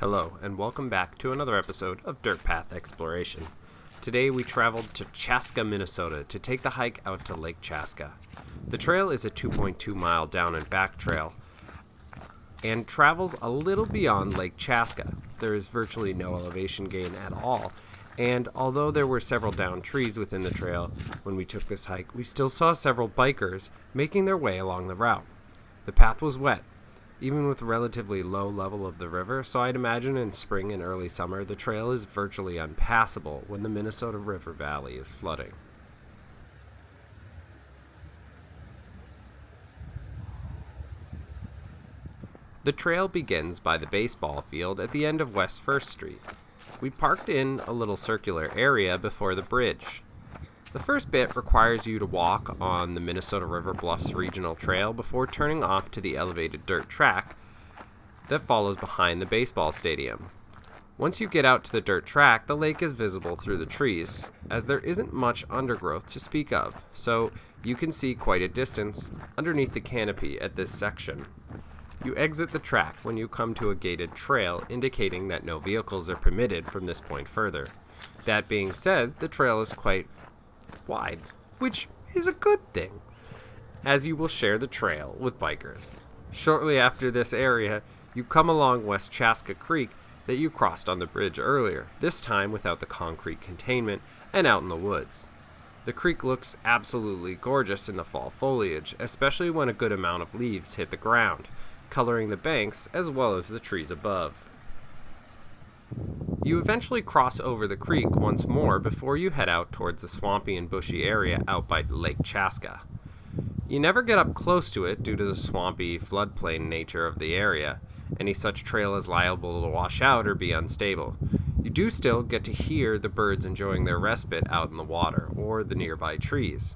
Hello, and welcome back to another episode of Dirt Path Exploration. Today we traveled to Chaska, Minnesota to take the hike out to Lake Chaska. The trail is a 2.2 mile down and back trail and travels a little beyond Lake Chaska. There is virtually no elevation gain at all, and although there were several downed trees within the trail when we took this hike, we still saw several bikers making their way along the route. The path was wet, even with the relatively low level of the river, so I'd imagine in spring and early summer the trail is virtually unpassable when the Minnesota River Valley is flooding. The trail begins by the baseball field at the end of West 1st Street. We parked in a little circular area before the bridge. The first bit requires you to walk on the Minnesota River Bluffs Regional Trail before turning off to the elevated dirt track that follows behind the baseball stadium. Once you get out to the dirt track, the lake is visible through the trees, as there isn't much undergrowth to speak of, so you can see quite a distance underneath the canopy at this section. You exit the track when you come to a gated trail, indicating that no vehicles are permitted from this point further. That being said, the trail is quite wide, which is a good thing, as you will share the trail with bikers. Shortly after this area, you come along West Chaska Creek that you crossed on the bridge earlier, this time without the concrete containment and out in the woods. The creek looks absolutely gorgeous in the fall foliage, especially when a good amount of leaves hit the ground, coloring the banks as well as the trees above. You eventually cross over the creek once more before you head out towards the swampy and bushy area out by Lake Chaska. You never get up close to it due to the swampy floodplain nature of the area. Any such trail is liable to wash out or be unstable. You do still get to hear the birds enjoying their respite out in the water or the nearby trees.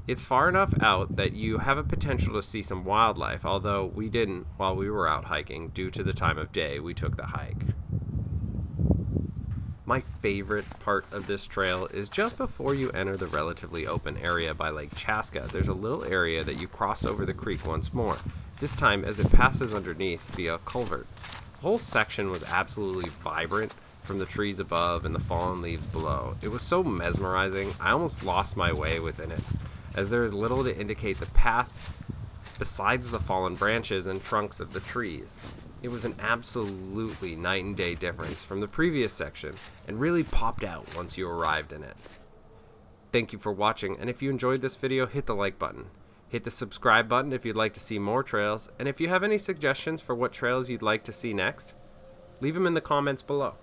It's far enough out that you have a potential to see some wildlife, although we didn't while we were out hiking due to the time of day we took the hike. My favorite part of this trail is just before you enter the relatively open area by Lake Chaska. There's a little area that you cross over the creek once more, this time as it passes underneath via a culvert. The whole section was absolutely vibrant from the trees above and the fallen leaves below. It was so mesmerizing, I almost lost my way within it, as there is little to indicate the path besides the fallen branches and trunks of the trees. It was an absolutely night and day difference from the previous section and really popped out once you arrived in it. Thank you for watching, and if you enjoyed this video, hit the like button. Hit the subscribe button if you'd like to see more trails, and if you have any suggestions for what trails you'd like to see next, leave them in the comments below.